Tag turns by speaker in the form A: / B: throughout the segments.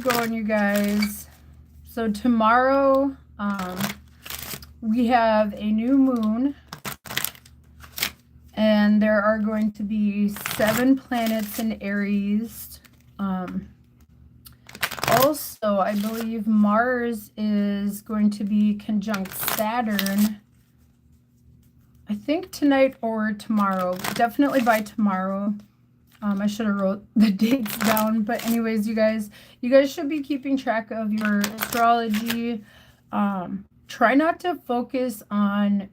A: going, you guys? So tomorrow, we have a new moon, and there are going to be 7 planets in Aries. Also, I believe Mars is going to be conjunct Saturn. I think tonight or tomorrow. Definitely by tomorrow. I should have wrote the dates down, but anyways, you guys should be keeping track of your astrology. Try not to focus on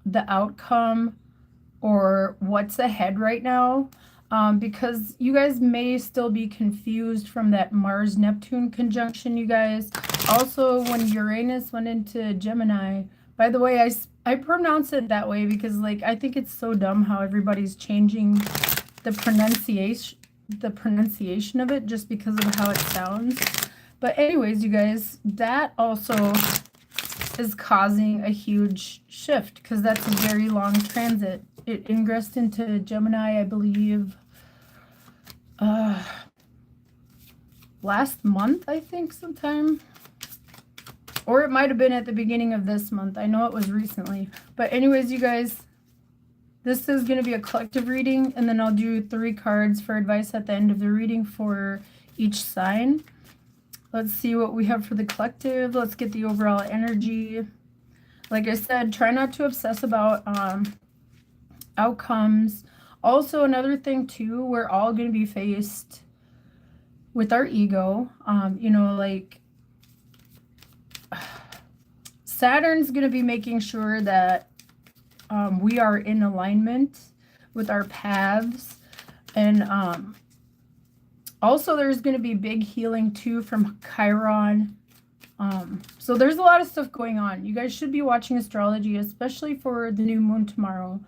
A: the outcome or what's ahead right now, because you guys may still be confused from that Mars-Neptune conjunction, you guys. Also, when Uranus went into Gemini, by the way, I pronounce it that way because, like, I think it's so dumb how everybody's changing the pronunciation of it just because of how it sounds. But anyways, you guys, that also is causing a huge shift because that's a very long transit. It ingressed into Gemini, I believe, last month, I think, sometime. Or it might have been at the beginning of this month. I know it was recently. But anyways, you guys, this is going to be a collective reading, and then I'll do 3 cards for advice at the end of the reading for each sign. Let's see what we have for the collective. Let's get the overall energy. Like I said, try not to obsess about outcomes. Also, another thing too, we're all going to be faced with our ego. You know, like Saturn's going to be making sure that we are in alignment with our paths. And also there's going to be big healing too from Chiron. So there's a lot of stuff going on. You guys should be watching astrology, especially for the new moon tomorrow.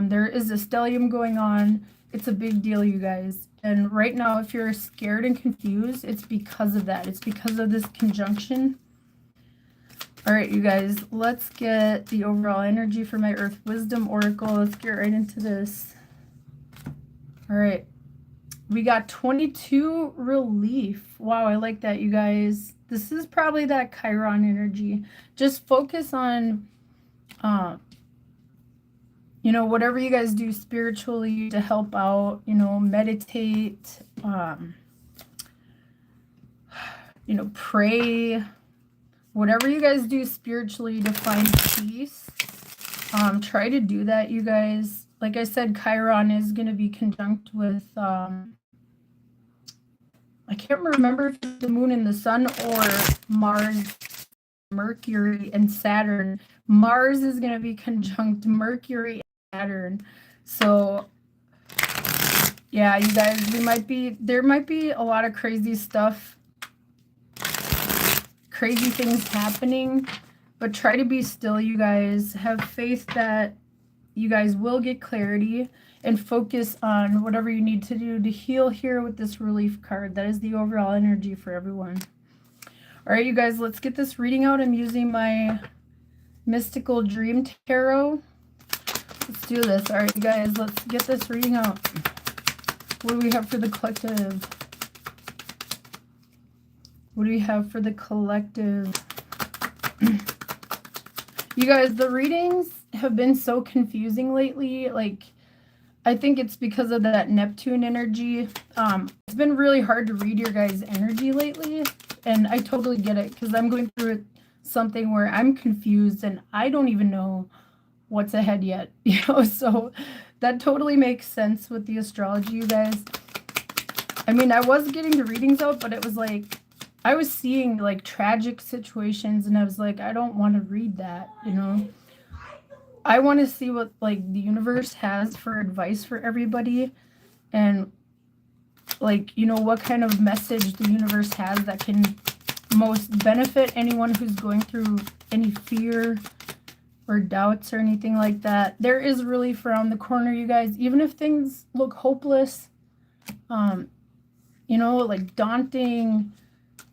A: There is a stellium going on. It's a big deal, you guys. And right now, if you're scared and confused, it's because of that. It's because of this conjunction. All right, you guys, let's get the overall energy for my Earth Wisdom Oracle. Let's get right into this. All right. We got 22 relief. Wow, I like that, you guys. This is probably that Chiron energy. Just focus on, you know, whatever you guys do spiritually to help out, you know, meditate, you know, pray, whatever you guys do spiritually to find peace. Try to do that, you guys. Like I said, Chiron is going to be conjunct with, I can't remember if it's the moon and the sun or Mars, Mercury, and Saturn. Mars is going to be conjunct Mercury and Saturn. So, yeah, you guys, there might be a lot of crazy stuff, crazy things happening, but try to be still, you guys. Have faith that you guys will get clarity and focus on whatever you need to do to heal here with this relief card. That is the overall energy for everyone. All right, you guys, let's get this reading out. I'm using my Mystical Dream Tarot. Let's do this. All right, you guys, let's get this reading out. What do we have for the collective? What do we have for the collective? You guys, the readings have been so confusing lately. Like, I think it's because of that Neptune energy. It's been really hard to read your guys' energy lately, and I totally get it because I'm going through something where I'm confused and I don't even know what's ahead yet, you know, so that totally makes sense with the astrology, you guys. I mean, I was getting the readings out, but it was like, I was seeing like tragic situations and I was like, I don't want to read that, you know. I want to see what like the universe has for advice for everybody, and like, you know, what kind of message the universe has that can most benefit anyone who's going through any fear or doubts or anything like that. There is relief around the corner, you guys. Even if things look hopeless, you know, like daunting,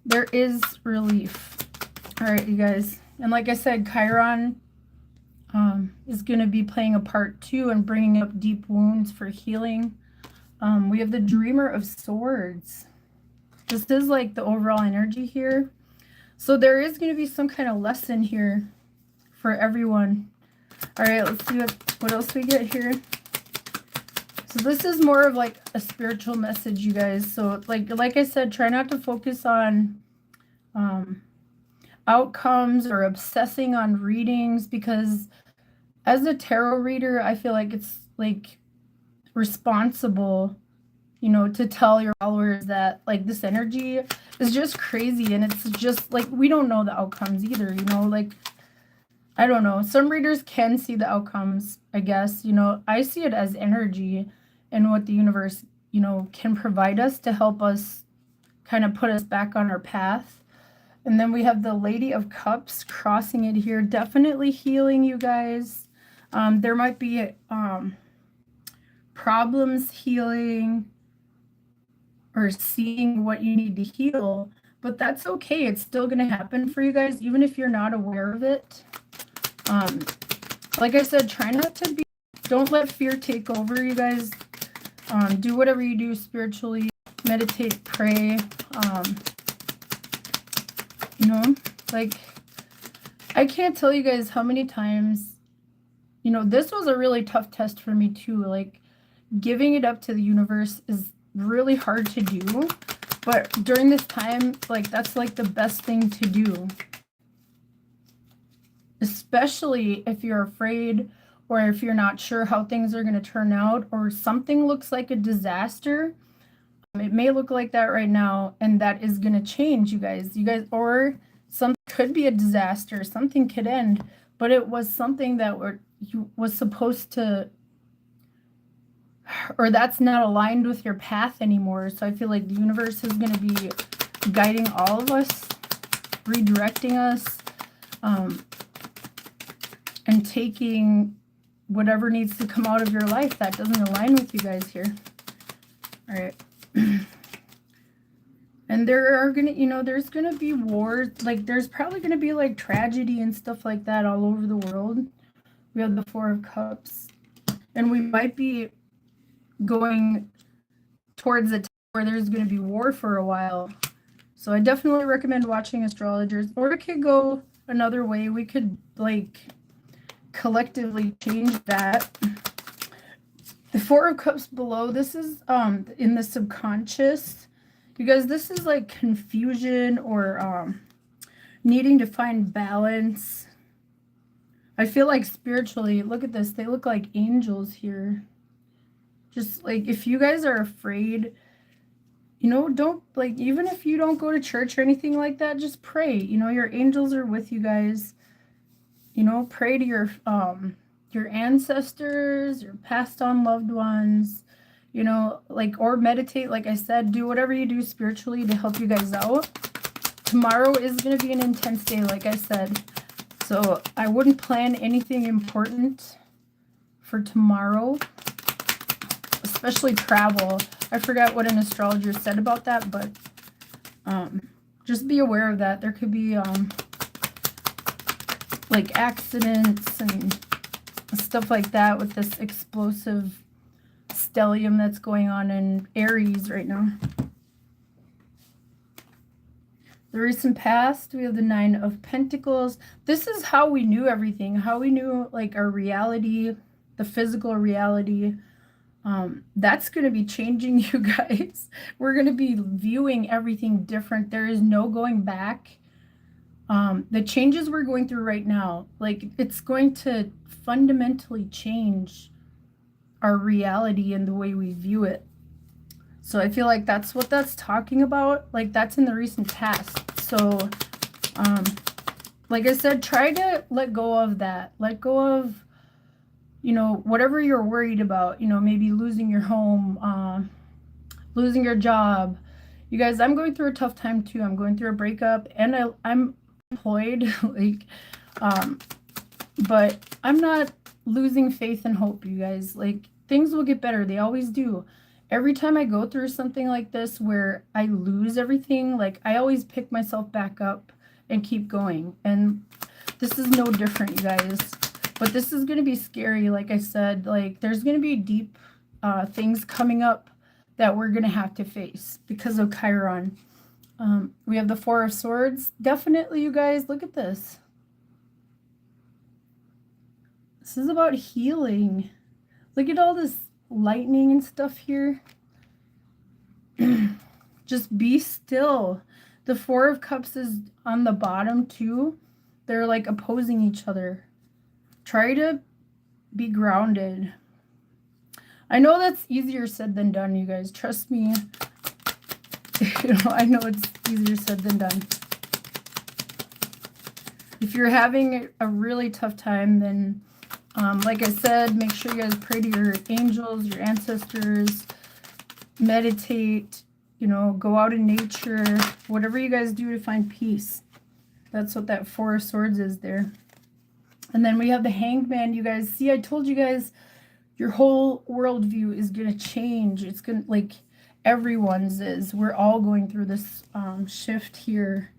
A: there is relief. All right, you guys. And like I said, Chiron is going to be playing a part too and bringing up deep wounds for healing. We have the Dreamer of Swords. This is like the overall energy here. So there is going to be some kind of lesson here for everyone. All right, let's see what else we get here. So this is more of like a spiritual message, you guys. So like I said, try not to focus on outcomes or obsessing on readings, because as a tarot reader, I feel like it's like responsible, you know, to tell your followers that like this energy is just crazy, and it's just like we don't know the outcomes either, you know, like I don't know. Some readers can see the outcomes, I guess. You know, I see it as energy and what the universe, you know, can provide us to help us kind of put us back on our path. And then we have the Lady of Cups crossing it here. Definitely healing, you guys. There might be problems healing or seeing what you need to heal, but that's okay. It's still going to happen for you guys, even if you're not aware of it. Like I said, try not to be, don't let fear take over, you guys. Do whatever you do spiritually, meditate, pray. You know, like, I can't tell you guys how many times, you know, this was a really tough test for me too. Like, giving it up to the universe is really hard to do. But during this time, like, that's like the best thing to do. Especially if you're afraid or if you're not sure how things are going to turn out, or something looks like a disaster. It may look like that right now, and that is going to change, you guys. Or something could be a disaster. Something could end, but it was something that was supposed to, or that's not aligned with your path anymore. So I feel like the universe is going to be guiding all of us, redirecting us, and taking whatever needs to come out of your life that doesn't align with you guys here. All right. And there are gonna, you know, there's gonna be wars. Like, there's probably gonna be like tragedy and stuff like that all over the world. We have the Four of Cups, and we might be going towards a time where there's gonna be war for a while. So I definitely recommend watching astrologers. Or it could go another way. We could like collectively change that. The Four of Cups below, this is in the subconscious. You guys, this is like confusion or needing to find balance. I feel like spiritually, look at this, they look like angels here. Just like, if you guys are afraid, you know, don't, like, even if you don't go to church or anything like that, just pray. You know, your angels are with you guys. You know, pray to your ancestors, your passed on loved ones, you know, like, or meditate, like I said, do whatever you do spiritually to help you guys out. Tomorrow is going to be an intense day, like I said. So I wouldn't plan anything important for tomorrow, especially travel. I forgot what an astrologer said about that, but just be aware of that. There could be like accidents and stuff like that with this explosive stellium that's going on in Aries right now. The recent past, we have the Nine of Pentacles. This is how we knew everything, how we knew like our reality, the physical reality. That's going to be changing, you guys. We're going to be viewing everything different. There is no going back. The changes we're going through right now, like, it's going to fundamentally change our reality and the way we view it. So I feel like that's what that's talking about. Like, that's in the recent past. So, like I said, try to let go of that. Let go of, you know, whatever you're worried about, you know, maybe losing your home, losing your job. You guys, I'm going through a tough time too. I'm going through a breakup, and I'm employed, like, but I'm not losing faith and hope, you guys. Like, things will get better. They always do. Every time I go through something like this where I lose everything, like, I always pick myself back up and keep going. And this is no different, you guys. But this is going to be scary. Like I said, like, there's going to be deep things coming up that we're going to have to face because of Chiron. We have the Four of Swords. Definitely, you guys, look at this. This is about healing. Look at all this lightning and stuff here. Just be still. The Four of Cups is on the bottom too. They're like opposing each other. Try to be grounded. I know that's easier said than done, you guys. Trust me. I know it's easier said than done. If you're having a really tough time, then like I said, make sure you guys pray to your angels, your ancestors, meditate, go out in nature, whatever you guys do to find peace. That's what that Four of Swords is there. And then we have the Hanged Man, you guys. See, I told you guys your whole worldview is going to change. It's going to, like, everyone's is. We're all going through this shift here.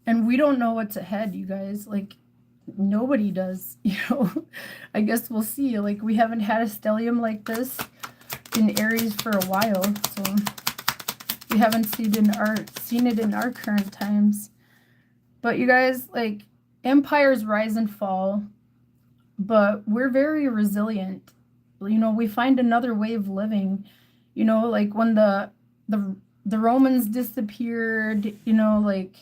A: And we don't know what's ahead, you guys. Like, nobody does, I guess we'll see. Like, we haven't had a stellium like this in Aries for a while, so we haven't seen it in our current times. But you guys, like, empires rise and fall, but we're very resilient. We find another way of living. Like when the Romans disappeared, like,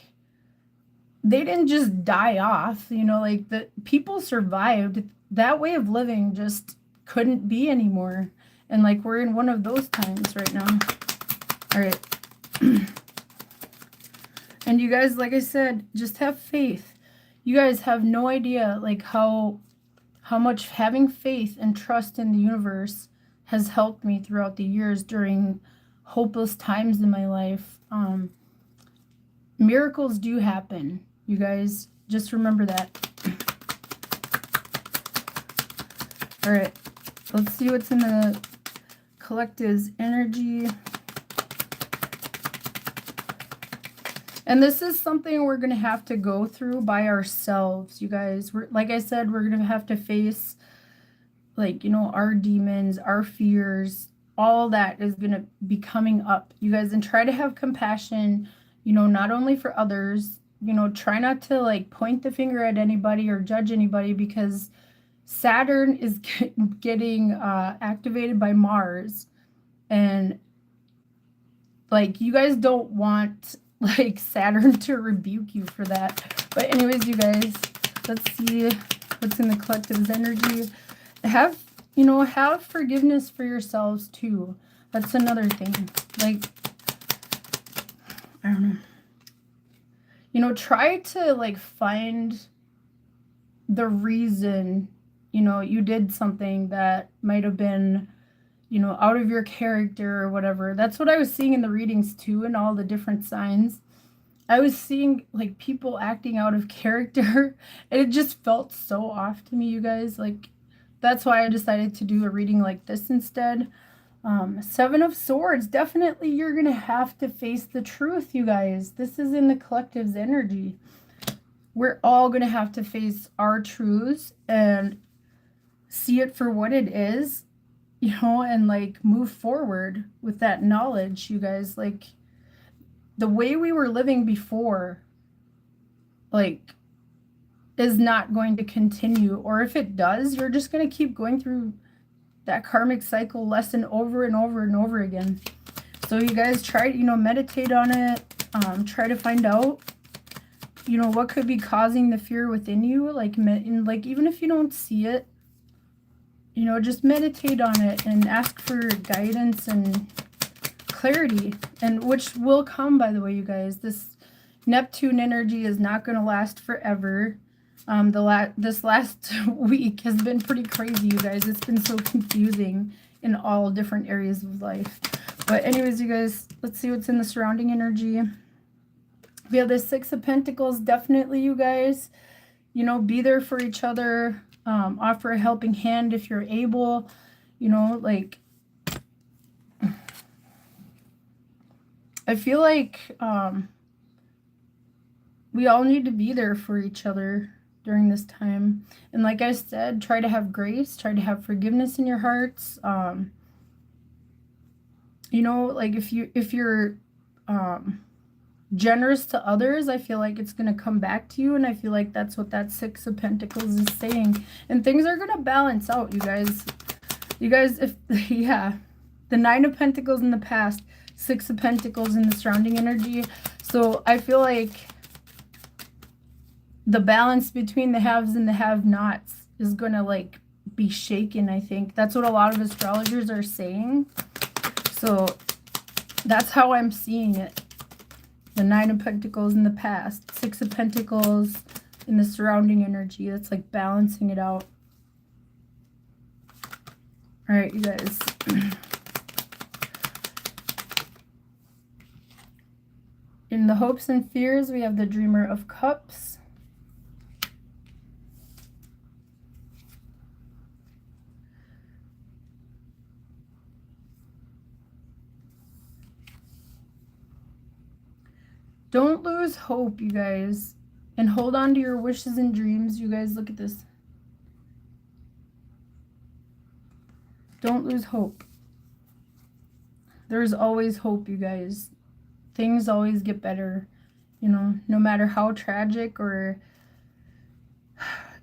A: they didn't just die off, like, the people survived. That way of living just couldn't be anymore. And like, we're in one of those times right now. All right. And you guys, like I said, just have faith. You guys have no idea, like, how much having faith and trust in the universe has helped me throughout the years during hopeless times in my life. Miracles do happen. You guys, just remember that. All right, let's see what's in the collective's energy. And this is something we're going to have to go through by ourselves, you guys. Like I said, we're going to have to face, like, our demons, our fears, all that is going to be coming up, you guys. And try to have compassion, not only for others, try not to, like, point the finger at anybody or judge anybody, because Saturn is getting activated by Mars. And, like, you guys don't want, like, Saturn to rebuke you for that. But anyways, you guys, let's see what's in the collective's energy. Have forgiveness for yourselves too. That's another thing. Like, I don't know. Try to, like, find the reason, you did something that might have been, out of your character or whatever. That's what I was seeing in the readings too, and all the different signs. I was seeing, like, people acting out of character, and it just felt so off to me, you guys. Like, that's why I decided to do a reading like this instead. Seven of Swords. Definitely you're going to have to face the truth, you guys. This is in the collective's energy. We're all going to have to face our truths and see it for what it is, and, like, move forward with that knowledge, you guys. Like, the way we were living before, like, is not going to continue. Or if it does, you're just going to keep going through that karmic cycle lesson over and over and over again. So you guys try, meditate on it. Try to find out, what could be causing the fear within you. Like, even if you don't see it, just meditate on it and ask for guidance and clarity, and which will come, by the way, you guys. This Neptune energy is not going to last forever. This last week has been pretty crazy, you guys. It's been so confusing in all different areas of life. But anyways, you guys, let's see what's in the surrounding energy. We have the Six of Pentacles. Definitely, you guys, be there for each other. Offer a helping hand if you're able. Like, I feel like we all need to be there for each other during this time. And like I said, try to have grace, try to have forgiveness in your hearts. Like, if you're generous to others, I feel like it's going to come back to you. And I feel like that's what that Six of Pentacles is saying. And things are going to balance out, you guys. You guys, if, yeah, the Nine of Pentacles in the past, Six of Pentacles in the surrounding energy. So I feel like the balance between the haves and the have-nots is going to like be shaken, I think. That's what a lot of astrologers are saying. So that's how I'm seeing it. The Nine of Pentacles in the past, Six of Pentacles in the surrounding energy. That's like balancing it out. All right, you guys. In the hopes and fears, we have the Dreamer of Cups. Don't lose hope, you guys. And hold on to your wishes and dreams. You guys, look at this. Don't lose hope. There's always hope, you guys. Things always get better, you know, no matter how tragic or,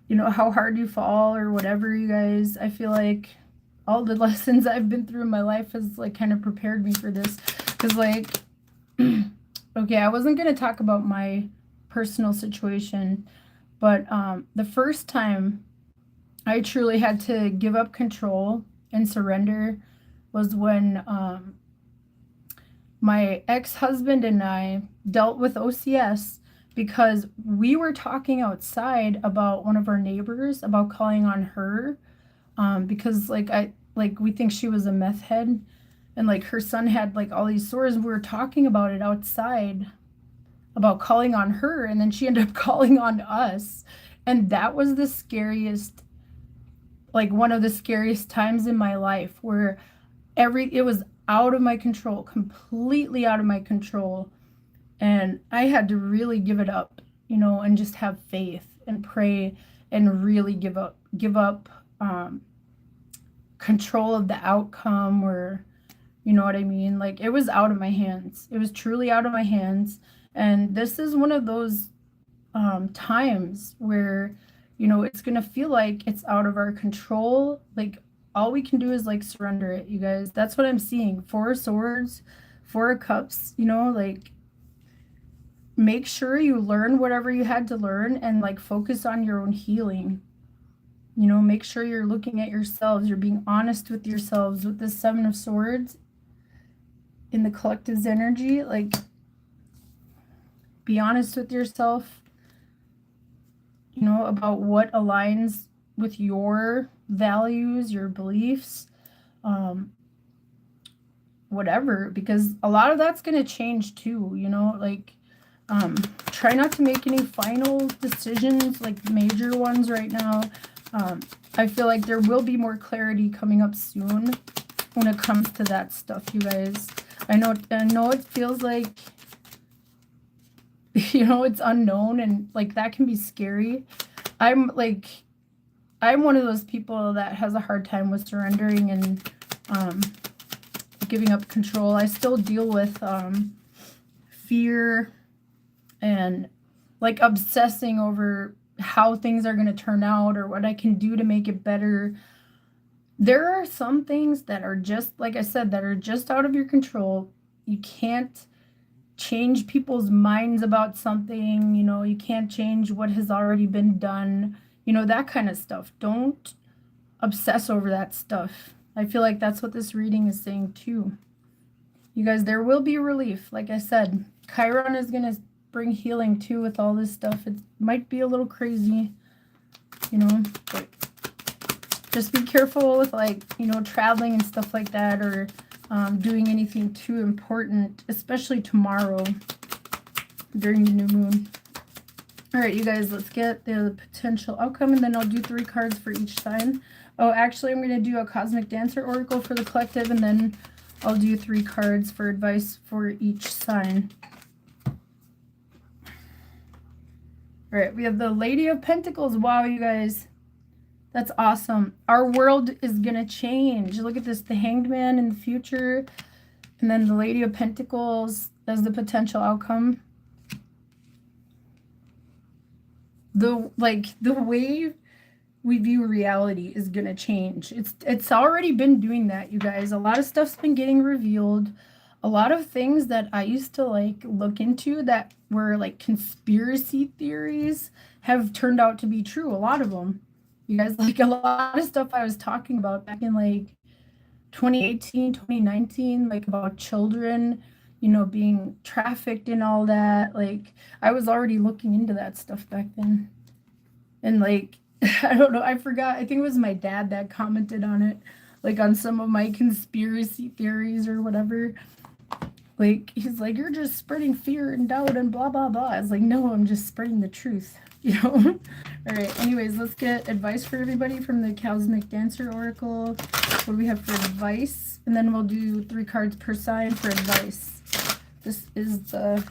A: you know, how hard you fall or whatever, you guys. I feel like all the lessons I've been through in my life has like kind of prepared me for this. Because like, okay, I wasn't going to talk about my personal situation, but the first time I truly had to give up control and surrender was when my ex-husband and I dealt with OCS because we were talking outside about one of our neighbors, about calling on her, because we think she was a meth head, and like her son had like all these sores. We were talking about it outside, about calling on her, and then she ended up calling on us. And that was the scariest, like one of the scariest times in my life, where it was out of my control, completely out of my control. And I had to really give it up, you know, and just have faith and pray and really give up control of the outcome, or, you know what I mean? Like, it was out of my hands. It was truly out of my hands. And this is one of those times where, you know, it's going to feel like it's out of our control. Like, all we can do is like surrender it, you guys. That's what I'm seeing. Four of Swords, Four of Cups, you know, like, make sure you learn whatever you had to learn and like focus on your own healing. You know, make sure you're looking at yourselves. You're being honest with yourselves. With the Seven of Swords in the collective's energy, like, be honest with yourself, you know, about what aligns with your values, your beliefs, whatever, because a lot of that's going to change too, you know, like, try not to make any final decisions, like major ones right now. I feel like there will be more clarity coming up soon when it comes to that stuff, you guys. I know it feels like, you know, it's unknown, and like that can be scary. I'm one of those people that has a hard time with surrendering and giving up control. I still deal with fear and like obsessing over how things are going to turn out or what I can do to make it better. There are some things that are just, like I said, that are just out of your control. You can't change people's minds about something, you know, you can't change what has already been done, you know, that kind of stuff. Don't obsess over that stuff. I feel like that's what this reading is saying too. You guys, there will be relief. Like I said, Chiron is going to bring healing too with all this stuff. It might be a little crazy, you know, but just be careful with, like, you know, traveling and stuff like that, or doing anything too important, especially tomorrow during the new moon. All right, you guys, let's get the potential outcome, and then I'll do 3 cards for each sign. Oh, actually, I'm going to do a Cosmic Dancer Oracle for the collective, and then I'll do 3 cards for advice for each sign. All right, we have the Lady of Pentacles. Wow, you guys, that's awesome. Our world is going to change. Look at this, the Hanged Man in the future, and then the Lady of Pentacles as the potential outcome. the way we view reality is going to change. It's already been doing that, you guys. A lot of stuff's been getting revealed. A lot of things that I used to like look into that were like conspiracy theories have turned out to be true. A lot of them. You guys, like a lot of stuff I was talking about back in like 2018, 2019, like about children, being trafficked and all that. Like I was already looking into that stuff back then. And like, I don't know, I forgot. I think it was my dad that commented on it, like on some of my conspiracy theories or whatever. Like, he's like, you're just spreading fear and doubt and blah, blah, blah. I was like, no, I'm just spreading the truth, All right, anyways, let's get advice for everybody from the Cosmic Dancer Oracle. What do we have for advice? And then we'll do 3 cards per sign for advice. This is the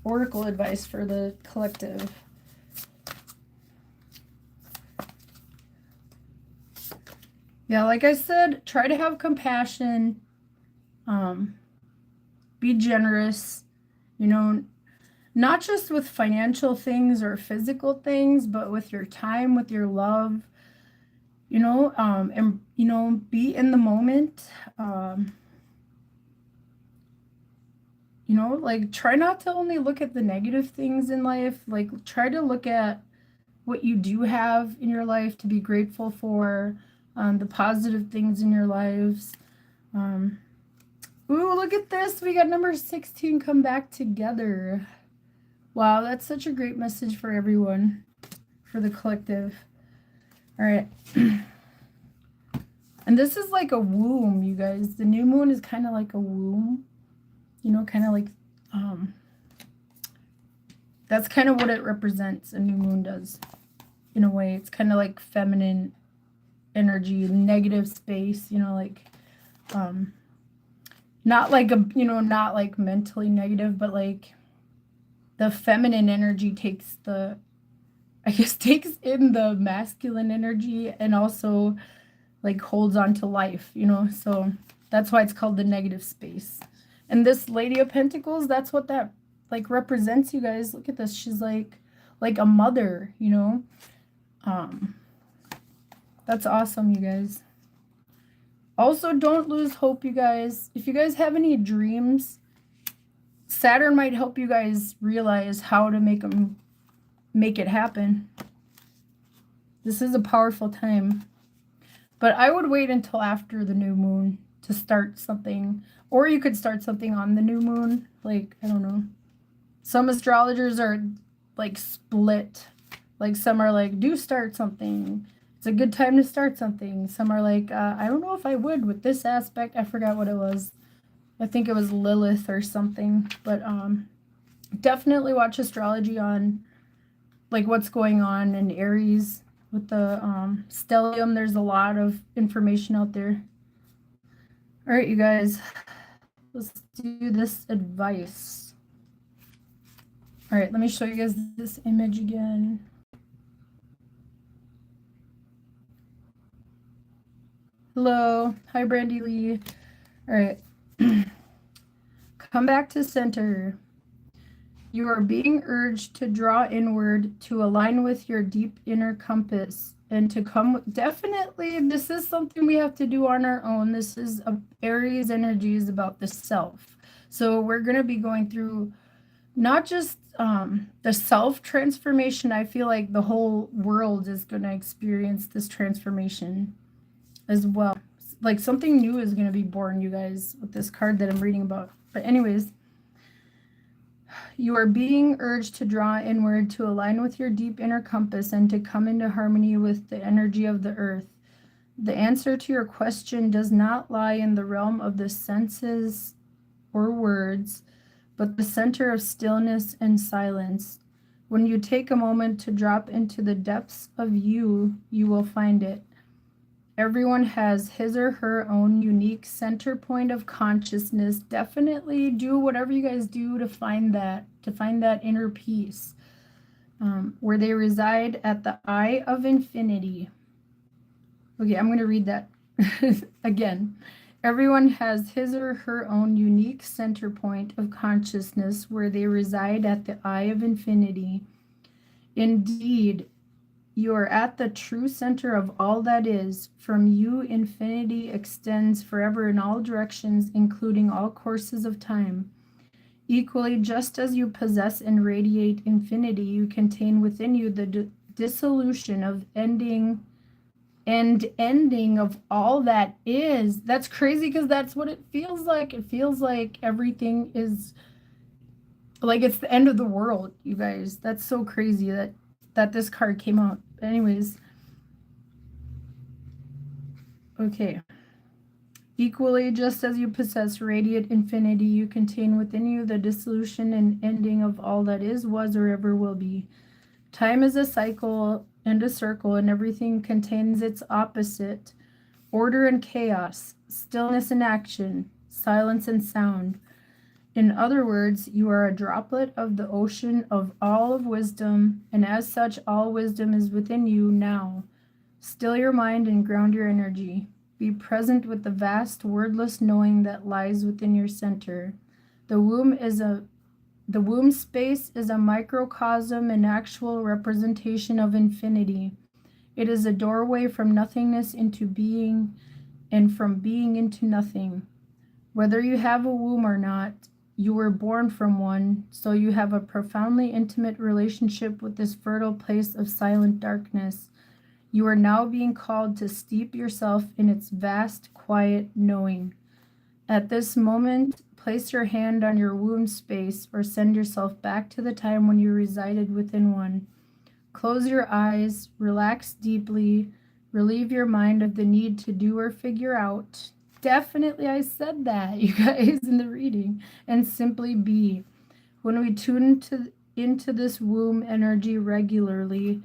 A: Oracle advice for the collective. Yeah, like I said, try to have compassion. Be generous, not just with financial things or physical things, but with your time, with your love, and be in the moment. Like try not to only look at the negative things in life, like try to look at what you do have in your life to be grateful for, the positive things in your lives. Ooh, look at this. We got number 16 come back together. Wow, that's such a great message for everyone, for the collective. All right. And this is like a womb, you guys. The new moon is kind of like a womb, kind of like, that's kind of what it represents, a new moon does, in a way. It's kind of like feminine energy, negative space, like, not like not like mentally negative, but like the feminine energy takes in the masculine energy and also like holds on to life, so that's why it's called the negative space. And this Lady of Pentacles, that's what that like represents, you guys. Look at this. She's like a mother, that's awesome, you guys. Also, don't lose hope, you guys. If you guys have any dreams, Saturn might help you guys realize how to make it happen. This is a powerful time. But I would wait until after the new moon to start something. Or you could start something on the new moon. Like, I don't know. Some astrologers are like split. Like some are like, do start something. It's a good time to start something. Some are like, I don't know if I would with this aspect. I forgot what it was. I think it was Lilith or something. But definitely watch astrology on like what's going on in Aries with the stellium. There's a lot of information out there. All right, you guys. Let's do this advice. All right, let me show you guys this image again. Hello. Hi, Brandy Lee. All right. Come back to center. You are being urged to draw inward, to align with your deep inner compass, and to come. Definitely, this is something we have to do on our own. This is Aries energy is about the self. So we're going to be going through not just the self transformation. I feel like the whole world is going to experience this transformation as well. Like something new is going to be born, you guys, with this card that I'm reading about. But anyways, you are being urged to draw inward, to align with your deep inner compass, and to come into harmony with the energy of the earth. The answer to your question does not lie in the realm of the senses or words, but the center of stillness and silence. When you take a moment to drop into the depths of you, you will find it. Everyone has his or her own unique center point of consciousness. Definitely do whatever you guys do to find that inner peace, where they reside at the eye of infinity. Okay, I'm going to read that again. Everyone has his or her own unique center point of consciousness where they reside at the eye of infinity. Indeed, you are at the true center of all that is. From you, infinity extends forever in all directions, including all courses of time. Equally, just as you possess and radiate infinity, you contain within you the dissolution of ending of all that is. That's crazy because that's what it feels like. It feels like everything is like it's the end of the world, you guys. That's so crazy that this card came out. Anyways, okay. Equally, just as you possess radiant infinity, you contain within you the dissolution and ending of all that is, was, or ever will be. Time is a cycle and a circle, and everything contains its opposite. Order and chaos, stillness and action, silence and sound. In other words, you are a droplet of the ocean of all of wisdom, and as such, all wisdom is within you now. Still your mind and ground your energy. Be present with the vast, wordless knowing that lies within your center. The womb space is a microcosm, an actual representation of infinity. It is a doorway from nothingness into being, and from being into nothing. Whether you have a womb or not, you were born from one, so you have a profoundly intimate relationship with this fertile place of silent darkness. You are now being called to steep yourself in its vast, quiet knowing. At this moment, place your hand on your womb space or send yourself back to the time when you resided within one. Close your eyes, relax deeply, relieve your mind of the need to do or figure out. Definitely, I said that, you guys, in the reading, and simply be. When we tune into this womb energy regularly,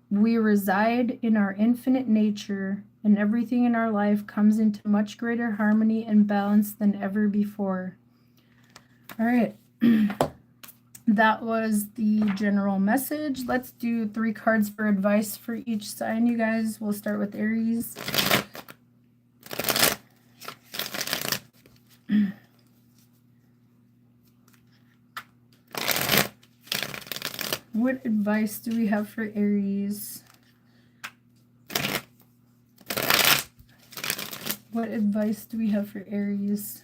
A: we reside in our infinite nature, and everything in our life comes into much greater harmony and balance than ever before. All right. That was the general message. Let's do 3 cards for advice for each sign, you guys. We'll start with Aries. What advice do we have for Aries? What advice do we have for Aries?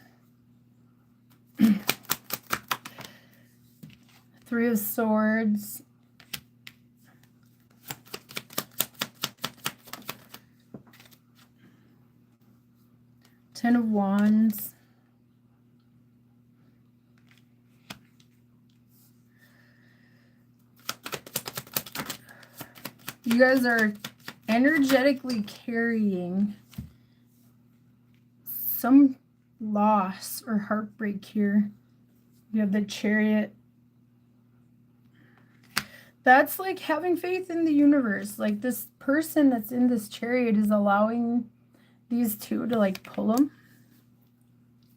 A: 3 of Swords. Ten of Wands. You guys are energetically carrying some loss or heartbreak here. You have the Chariot. That's like having faith in the universe. Like this person that's in this chariot is allowing these two to like pull them.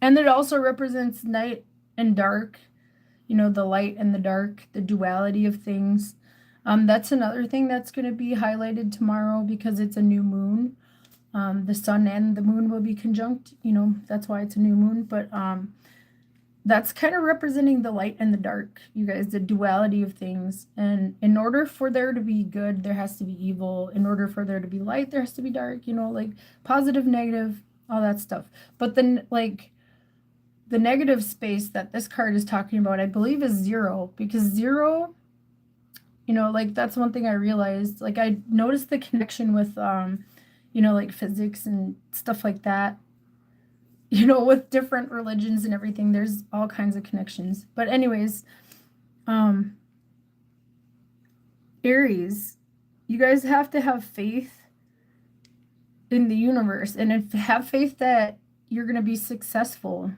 A: And it also represents night and dark, you know, the light and the dark, the duality of things. That's another thing that's going to be highlighted tomorrow because it's a new moon. The sun and the moon will be conjunct, you know, that's why it's a new moon. But that's kind of representing the light and the dark, you guys, the duality of things. And in order for there to be good, there has to be evil. In order for there to be light, there has to be dark, you know, like positive, negative, all that stuff. But then, like, the negative space that this card is talking about, I believe, is 0, because 0, you know, like, that's one thing I realized. Like, I noticed the connection with, you know, like physics and stuff like that. You know, with different religions and everything, there's all kinds of connections. But anyways, Aries, you guys have to have faith in the universe and have faith that you're going to be successful.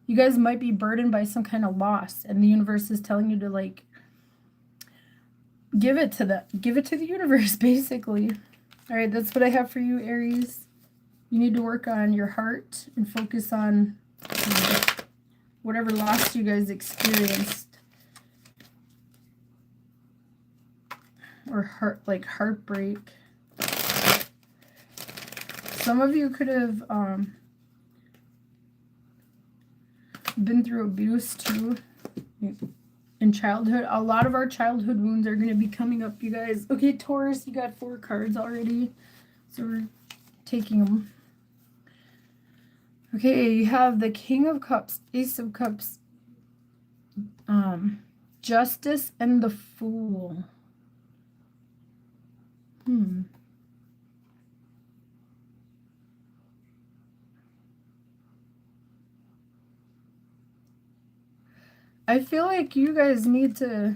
A: You guys might be burdened by some kind of loss, and the universe is telling you to, like, give it to the universe, basically. All right, that's what I have for you, Aries. You need to work on your heart and focus on whatever loss you guys experienced, or heartbreak. Some of you could have been through abuse too. in childhood. A lot of our childhood wounds are going to be coming up, you guys. Okay, Taurus, you got 4 cards already. So we're taking them. Okay, you have the King of Cups, Ace of Cups, Justice, and the Fool. I feel like you guys need to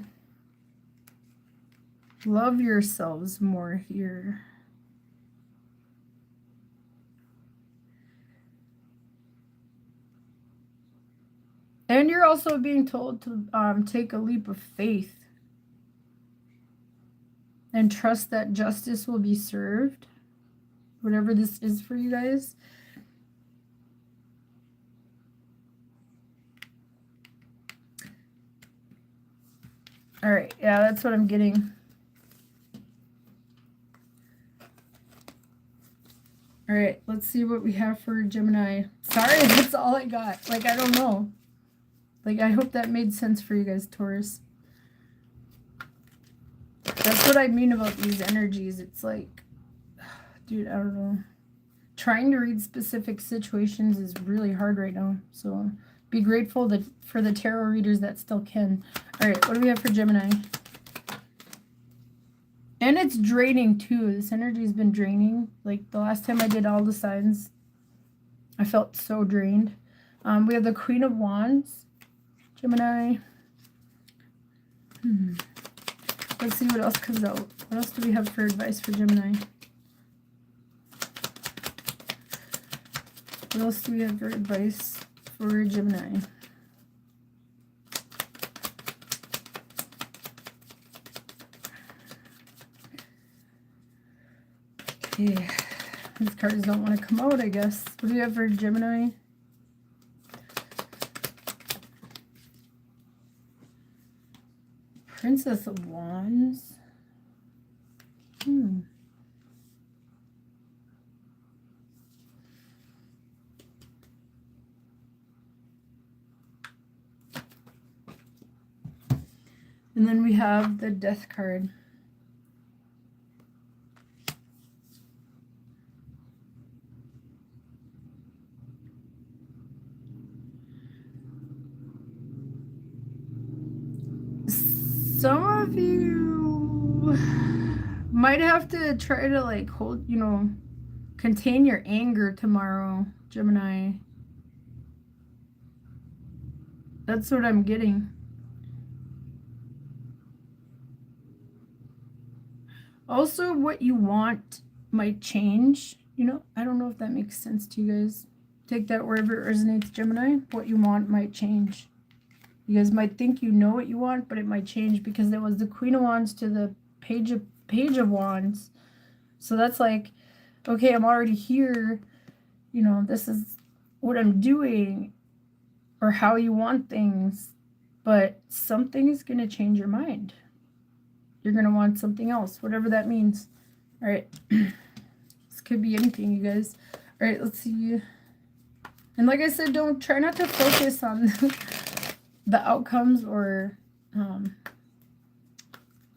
A: love yourselves more here. And you're also being told to take a leap of faith and trust that justice will be served, whatever this is for you guys. All right, yeah, that's what I'm getting. All right, let's see what we have for Gemini. Sorry, that's all I got. Like, I don't know. Like, I hope that made sense for you guys, Taurus. That's what I mean about these energies. It's like, dude, I don't know. Trying to read specific situations is really hard right now. So be grateful that for the tarot readers that still can. All right, what do we have for Gemini? And it's draining too. This energy has been draining. Like the last time I did all the signs, I felt so drained. We have the Queen of Wands, Gemini. Let's see what else comes out. What else do we have for advice for Gemini? What else do we have for advice for Gemini? Okay. These cards don't want to come out, I guess. What do we have for Gemini? Princess of Wands. And then we have the Death card. Some of you might have to try to like hold, contain your anger tomorrow, Gemini. That's what I'm getting. Also, what you want might change. I don't know if that makes sense to you guys. Take that wherever it resonates, Gemini. What you want might change. You guys might think you know what you want, but it might change because there was the Queen of Wands to the Page of Wands. So that's like, okay, I'm already here. This is what I'm doing or how you want things. But something is going to change your mind. You're going to want something else, whatever that means. All right. This could be anything, you guys. All right, let's see. And like I said, try not to focus on the outcomes or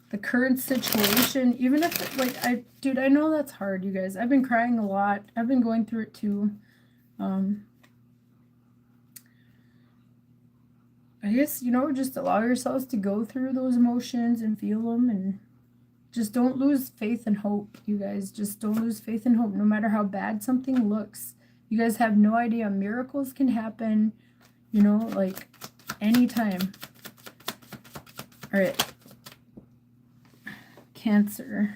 A: the current situation, even if I know that's hard, you guys. I've been crying a lot. I've been going through it too. I guess, just allow yourselves to go through those emotions and feel them, and just don't lose faith and hope, you guys. Just don't lose faith and hope, no matter how bad something looks. You guys have no idea. Miracles can happen, like anytime. All right. Cancer.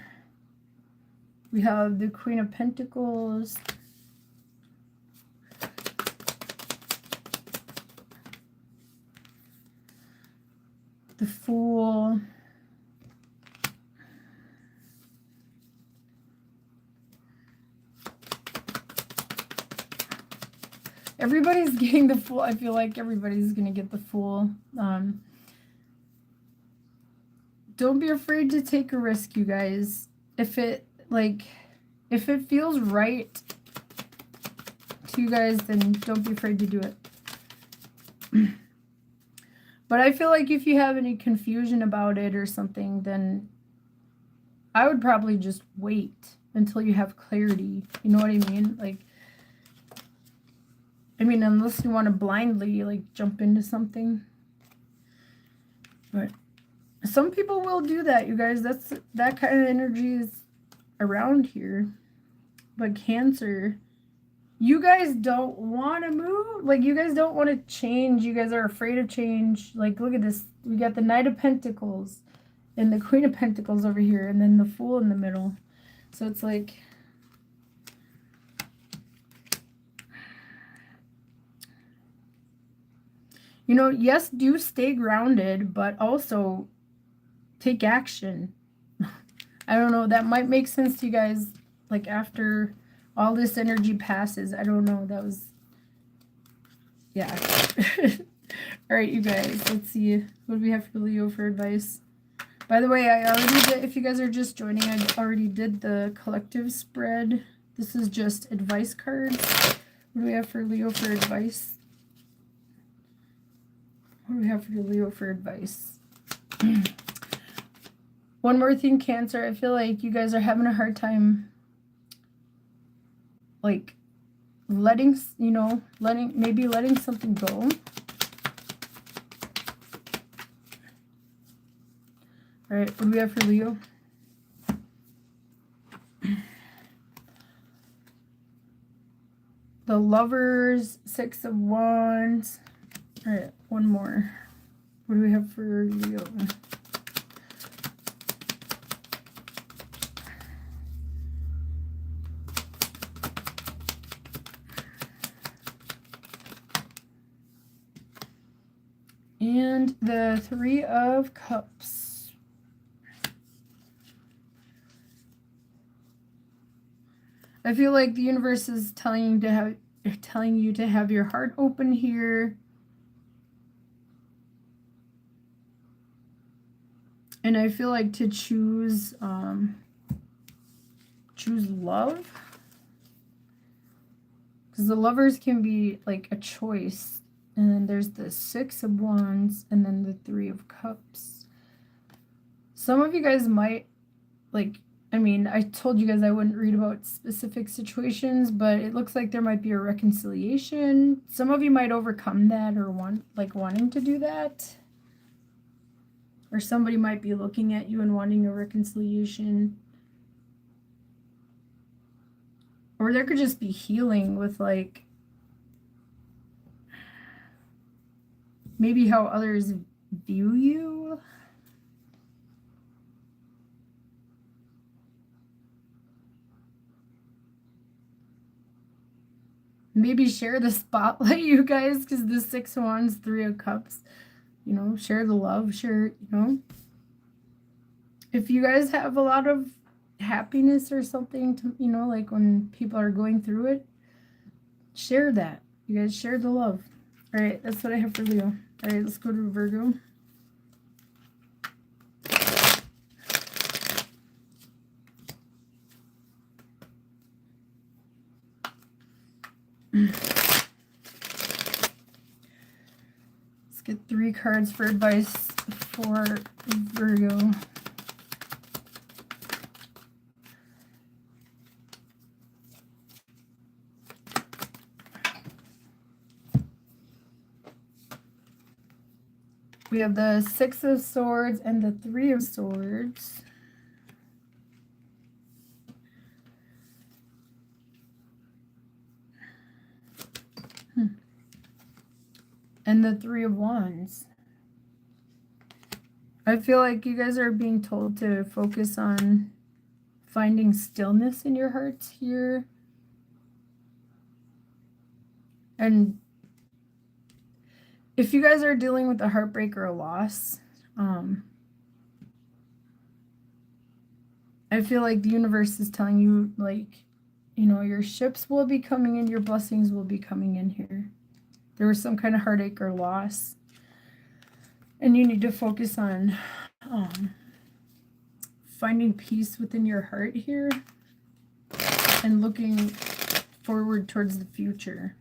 A: We have the Queen of Pentacles. The Fool. Everybody's getting the Fool. I feel like everybody's going to get the Fool. Don't be afraid to take a risk, you guys. If it feels right to you guys, then don't be afraid to do it. But I feel like if you have any confusion about it or something, then I would probably just wait until you have clarity. You know what I mean? Like, I mean, unless you want to blindly, like, jump into something. But some people will do that, you guys. That kind of energy is around here. But Cancer, you guys don't want to move. Like, you guys don't want to change. You guys are afraid of change. Like, look at this. We got the Knight of Pentacles and the Queen of Pentacles over here, and then the Fool in the middle. So it's like, you know, yes, do stay grounded, but also take action. I don't know. That might make sense to you guys. Like, after all this energy passes. I don't know. That was, yeah. All right, you guys. Let's see. What do we have for Leo for advice? By the way, I already did, if you guys are just joining, I already did the collective spread. This is just advice cards. What do we have for Leo for advice? What do we have for Leo for advice? One more thing, Cancer. I feel like you guys are having a hard time, like, letting, you know, maybe letting something go. All right, what do we have for Leo? The Lovers, Six of Wands. All right, one more. What do we have for Leo? And the Three of Cups. I feel like the universe is telling you to have your heart open here. And I feel like to choose love. Because the Lovers can be like a choice. And then there's the Six of Wands and then the Three of Cups. Some of you guys might, like, I mean, I told you guys I wouldn't read about specific situations, but it looks like there might be a reconciliation. Some of you might overcome that or wanting to do that. Or somebody might be looking at you and wanting a reconciliation. Or there could just be healing with, like, maybe how others view you. Maybe share the spotlight, you guys, because the Six of Wands, Three of Cups, you know, share the love, share, you know. If you guys have a lot of happiness or something, to, you know, like when people are going through it, share that. You guys share the love. All right, that's what I have for Leo. All right, let's go to Virgo. Let's get 3 cards for advice for Virgo. We have the Six of Swords and the Three of Swords. And the Three of Wands. I feel like you guys are being told to focus on finding stillness in your hearts here. And if you guys are dealing with a heartbreak or a loss, I feel like the universe is telling you, like, you know, your ships will be coming in, your blessings will be coming in here. There was some kind of heartache or loss. And you need to focus on finding peace within your heart here and looking forward towards the future.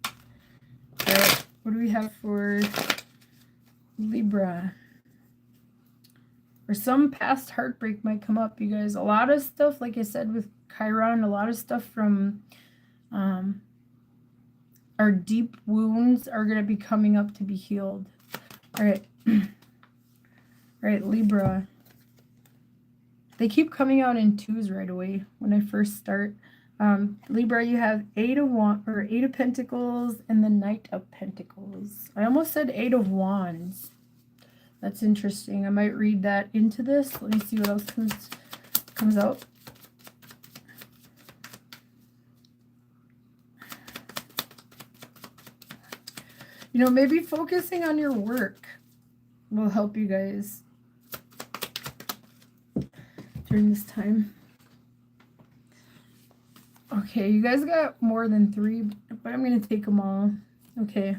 A: All right, what do we have for Libra. Or some past heartbreak might come up, you guys. A lot of stuff, like I said, with Chiron, a lot of stuff from our deep wounds are going to be coming up to be healed. All right. All right, Libra. They keep coming out in twos right away when I first start. Libra, you have Eight of Pentacles and the Knight of Pentacles. I almost said Eight of Wands. That's interesting. I might read that into this. Let me see what else comes out. You know, maybe focusing on your work will help you guys during this time. Okay, you guys got more than 3, but I'm going to take them all. Okay.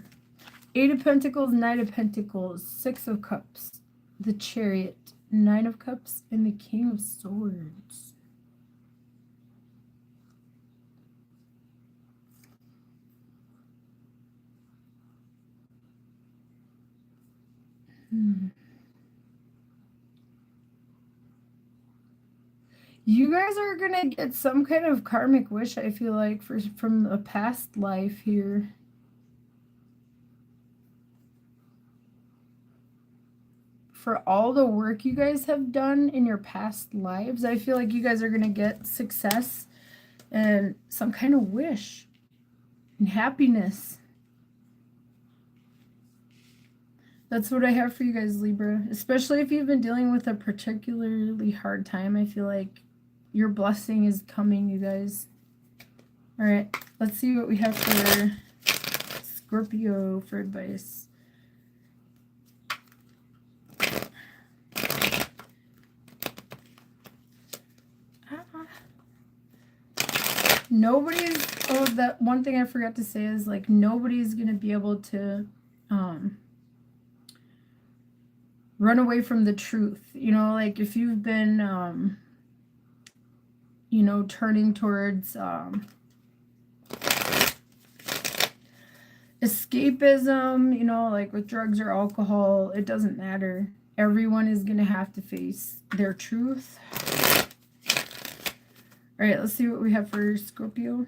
A: Eight of Pentacles, Knight of Pentacles, Six of Cups, the Chariot, Nine of Cups, and the King of Swords. You guys are going to get some kind of karmic wish, I feel like, from a past life here. For all the work you guys have done in your past lives, I feel like you guys are going to get success and some kind of wish and happiness. That's what I have for you guys, Libra. Especially if you've been dealing with a particularly hard time, I feel like your blessing is coming, you guys. All right, let's see what we have for Scorpio for advice. Nobody's, oh, that one thing I forgot to say is, like, nobody's going to be able to run away from the truth. You know, like, if you've been, you know, turning towards escapism, you know, like with drugs or alcohol, it doesn't matter. Everyone is going to have to face their truth. All right, let's see what we have for Scorpio.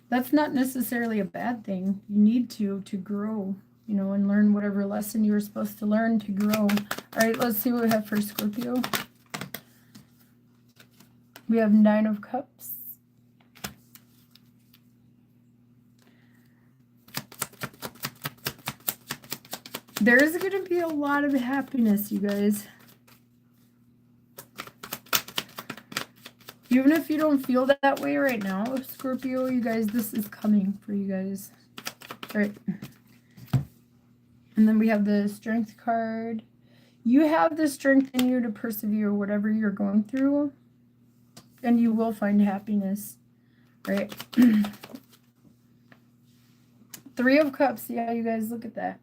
A: That's not necessarily a bad thing. You need to grow, you know, and learn whatever lesson you were supposed to learn to grow. All right, let's see what we have for Scorpio. We have Nine of Cups. There's going to be a lot of happiness, you guys. Even if you don't feel that way right now, Scorpio, you guys, this is coming for you guys. All right. And then we have the Strength card. You have the strength in you to persevere whatever you're going through, and you will find happiness. All right. Three of Cups. Yeah, you guys, look at that.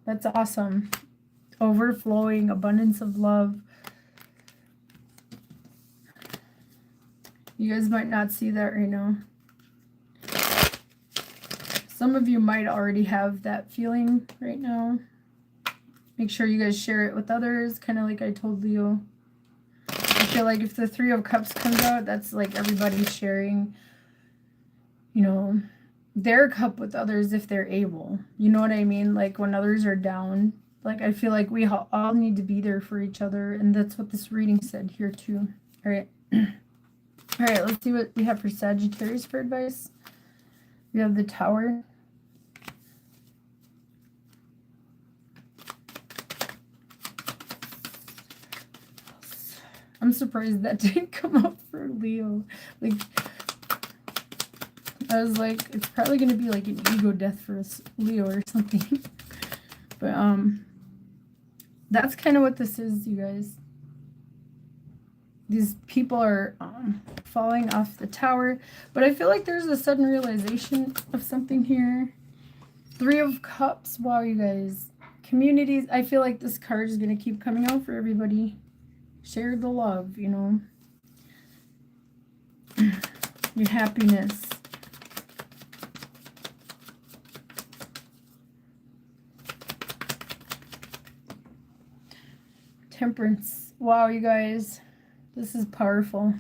A: That's awesome. Overflowing abundance of love. You guys might not see that right now. Some of you might already have that feeling right now. Make sure you guys share it with others, kind of like I told Leo. I feel like if the Three of Cups comes out, that's like everybody sharing, you know, their cup with others if they're able. You know what I mean? Like when others are down, like I feel like we all need to be there for each other, and that's what this reading said here too. All right. All right, let's see what we have for Sagittarius for advice. We have the Tower. I'm surprised that didn't come up for Leo. Like, I was like, it's probably going to be like an ego death for Leo or something. But that's kind of what this is, you guys. These people are falling off the tower, but I feel like there's a sudden realization of something here. Three of Cups. Wow, you guys. Communities. I feel like this card is going to keep coming out for everybody. Share the love, you know. Your happiness. Temperance. Wow, you guys, this is powerful.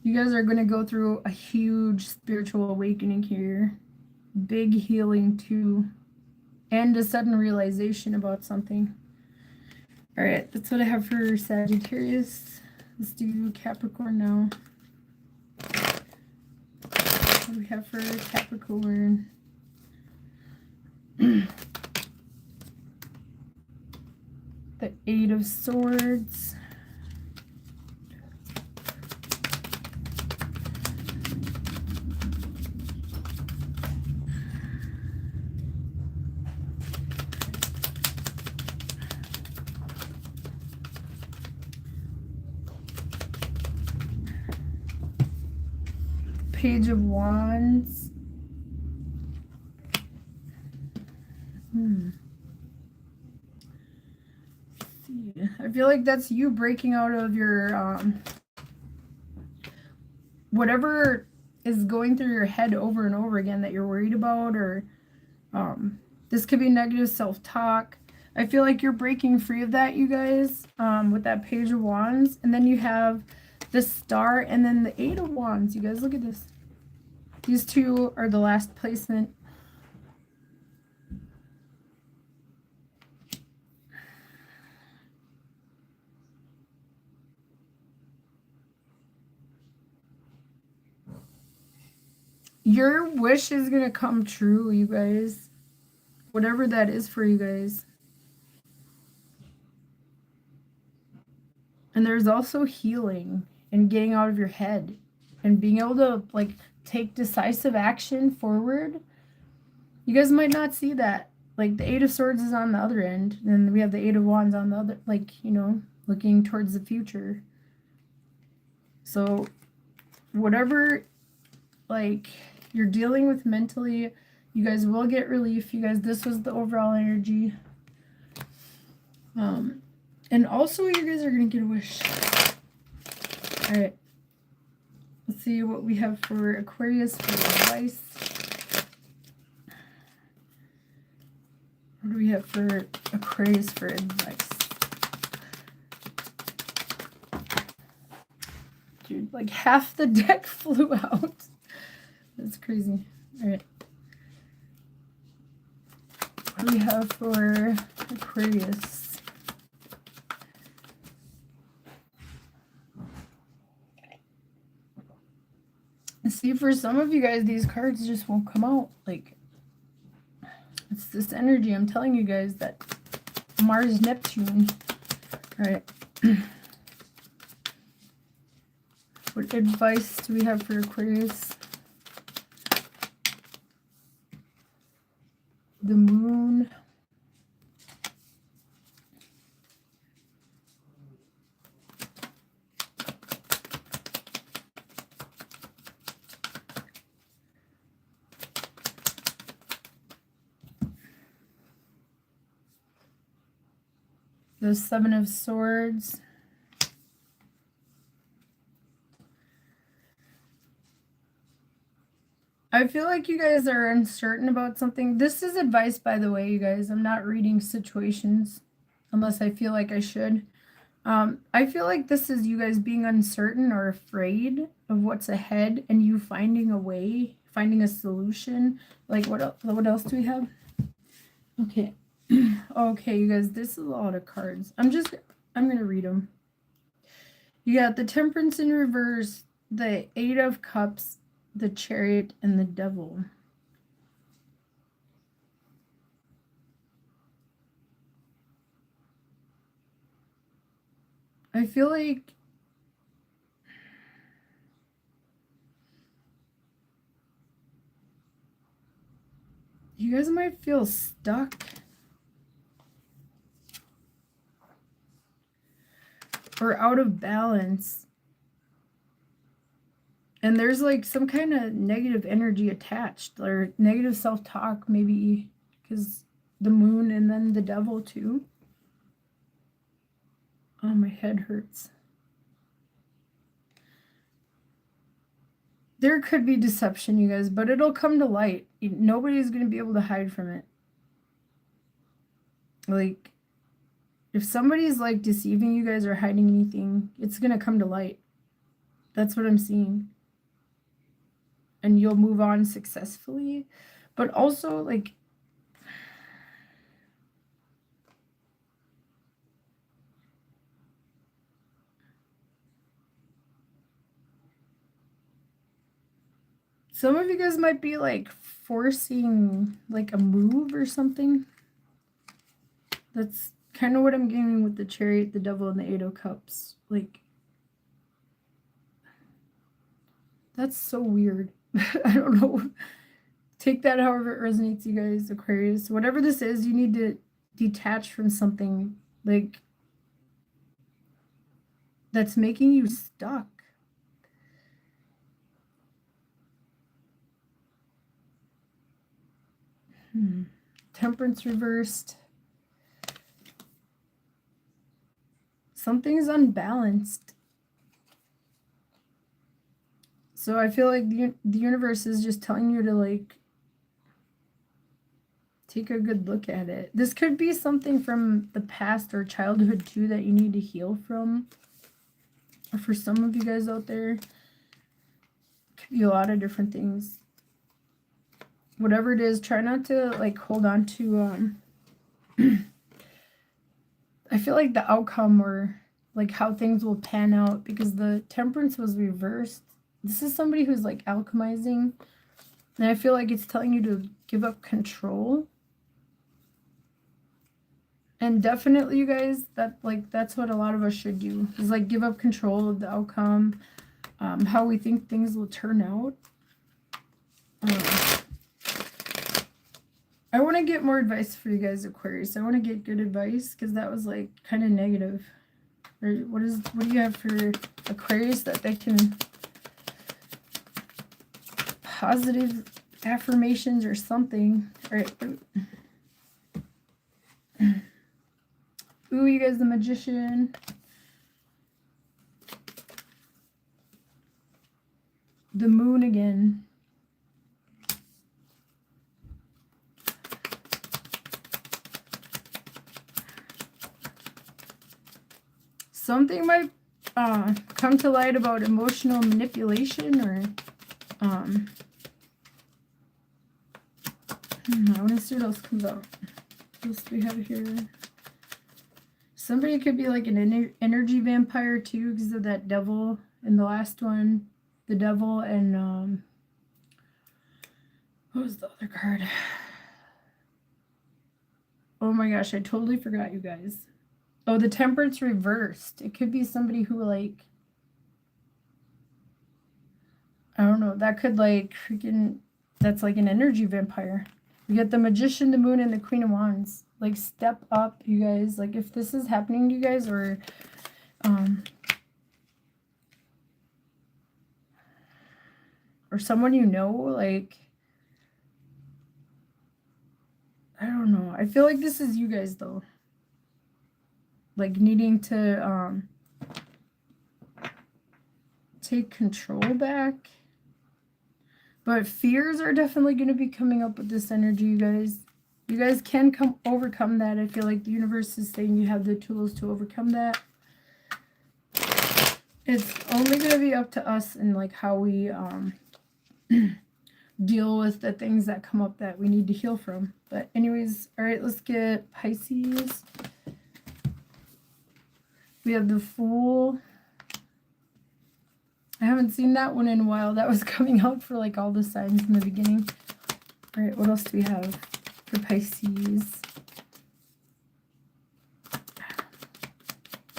A: You guys are going to go through a huge spiritual awakening here. Big healing too. And a sudden realization about something. All right, that's what I have for Sagittarius. Let's do Capricorn now. What do we have for Capricorn? The Eight of Swords. Page of Wands. I feel like that's you breaking out of your whatever is going through your head over and over again that you're worried about, or this could be negative self-talk. I feel like you're breaking free of that, you guys, with that Page of Wands. And then you have the Star and then the Eight of Wands. You guys, look at this. These two are the last placement. Your wish is going to come true, you guys. Whatever that is for you guys. And there's also healing and getting out of your head and being able to, like, take decisive action forward. You guys might not see that. Like, the Eight of Swords is on the other end, and we have the Eight of Wands on the other, like, you know, looking towards the future. So whatever, like, you're dealing with mentally, you guys will get relief. You guys, this was the overall energy. And also you guys are going to get a wish. All right. Let's see what we have for Aquarius for advice. What do we have for Aquarius for advice? Dude, like half the deck flew out. That's crazy. All right. What do we have for Aquarius? See, for some of you guys, these cards just won't come out. Like, it's this energy. I'm telling you guys that Mars, Neptune. All right. What advice do we have for Aquarius? The Moon. The Seven of Swords. I feel like you guys are uncertain about something. This is advice, by the way, you guys. I'm not reading situations unless I feel like I should. I feel like this is you guys being uncertain or afraid of what's ahead and you finding a way, finding a solution. Like, what else do we have? Okay. Okay, you guys, this is a lot of cards. I'm going to read them. You got the Temperance in reverse, the Eight of Cups, the Chariot, and the Devil. I feel like you guys might feel stuck. Or out of balance. And there's like some kind of negative energy attached, or negative self-talk, maybe because the Moon and then the Devil too. Oh, my head hurts. There could be deception, you guys, but it'll come to light. Nobody's going to be able to hide from it. Like, If somebody's like deceiving you guys or hiding anything, it's going to come to light. That's what I'm seeing. And you'll move on successfully. But also, like, some of you guys might be like forcing like a move or something. That's kind of what I'm getting with the Chariot, the Devil, and the Eight of Cups. Like, that's so weird. I don't know. Take that however it resonates, you guys, Aquarius. Whatever this is, you need to detach from something like that's making you stuck. Temperance reversed. Something's unbalanced. So I feel like the universe is just telling you to like take a good look at it. This could be something from the past or childhood too that you need to heal from. Or for some of you guys out there, it could be a lot of different things. Whatever it is, try not to like hold on to I feel like the outcome or like how things will pan out, because the Temperance was reversed. This is somebody who's like alchemizing, and I feel like it's telling you to give up control. And definitely, you guys, that's what a lot of us should do, is like give up control of the outcome, how we think things will turn out. I want to get more advice for you guys, Aquarius. I want to get good advice, because that was like kind of negative. Or what do you have for Aquarius that they can positive affirmations or something? All right. Ooh, you guys, the Magician. The Moon again. Something might come to light about emotional manipulation, or I want to see what else comes out. What else do we have here? Somebody could be like an energy vampire too, because of that Devil in the last one. The Devil and what was the other card? Oh my gosh, I totally forgot, you guys. Oh, the Temperance reversed. It could be somebody who like, I don't know, that could like freaking, that's like an energy vampire. We get the Magician, the Moon, and the Queen of Wands. Like, step up, you guys. Like, if this is happening to you guys, or someone you know, like, I don't know. I feel like this is you guys, though. Like, needing to take control back. But fears are definitely going to be coming up with this energy, you guys. You guys can overcome that. I feel like the universe is saying you have the tools to overcome that. It's only going to be up to us and like how we deal with the things that come up that we need to heal from. But anyways, all right, let's get Pisces. We have the Fool. I haven't seen that one in a while. That was coming out for like all the signs in the beginning. All right, what else do we have for Pisces?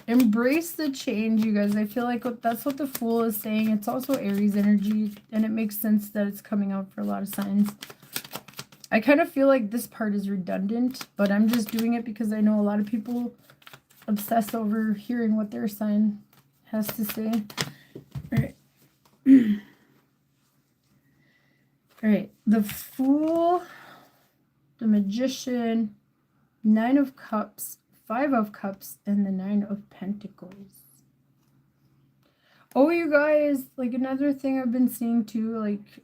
A: Embrace the change, you guys. I feel like that's what the Fool is saying. It's also Aries energy, and it makes sense that it's coming out for a lot of signs. I kind of feel like this part is redundant, but I'm just doing it because I know a lot of people obsess over hearing what their sign has to say. All right. All right. The Fool, the Magician, Nine of Cups, Five of Cups, and the Nine of Pentacles. Oh, you guys, like another thing I've been seeing too, like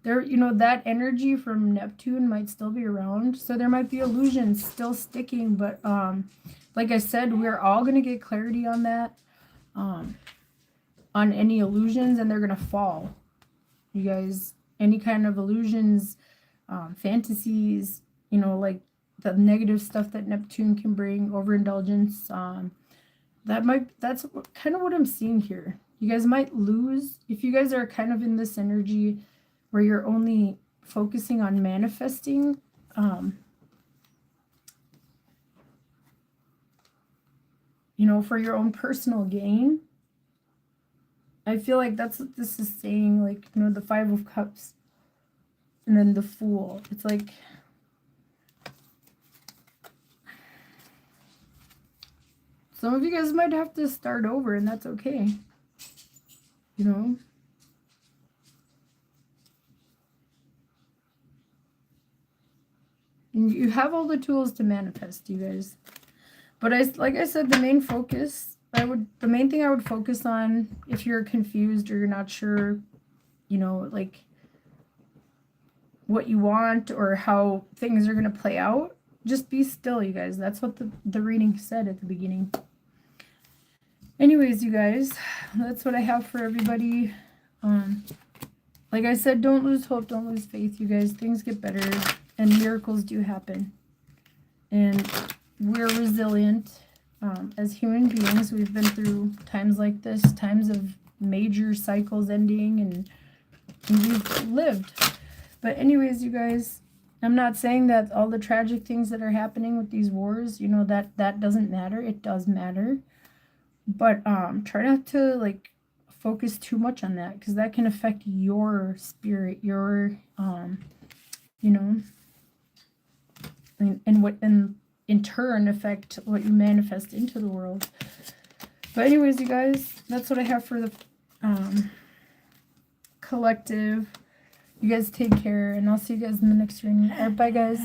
A: there, that energy from Neptune might still be around. So there might be illusions still sticking, but like I said, we're all going to get clarity on that, on any illusions, and they're going to fall. You guys, any kind of illusions, fantasies, like the negative stuff that Neptune can bring, overindulgence, that's kind of what I'm seeing here. You guys might lose if you guys are kind of in this energy where you're only focusing on manifesting, for your own personal gain. I feel like that's what this is saying, like, the Five of Cups and then the Fool. It's like, some of you guys might have to start over, and that's okay. And you have all the tools to manifest, you guys. But like I said, the main thing I would focus on, if you're confused or you're not sure, like what you want or how things are going to play out, just be still, you guys. That's what the reading said at the beginning. Anyways, you guys, that's what I have for everybody. Like I said, don't lose hope, don't lose faith, you guys. Things get better and miracles do happen. And we're resilient. As human beings, we've been through times like this, times of major cycles ending, and we've lived. But anyways, you guys, I'm not saying that all the tragic things that are happening with these wars, that doesn't matter. It does matter. But try not to, like, focus too much on that, because that can affect your spirit, your, and what, and in turn affect what you manifest into the world. But anyways, you guys, that's what I have for the collective. You guys take care, and I'll see you guys in the next reading. All right, bye, guys.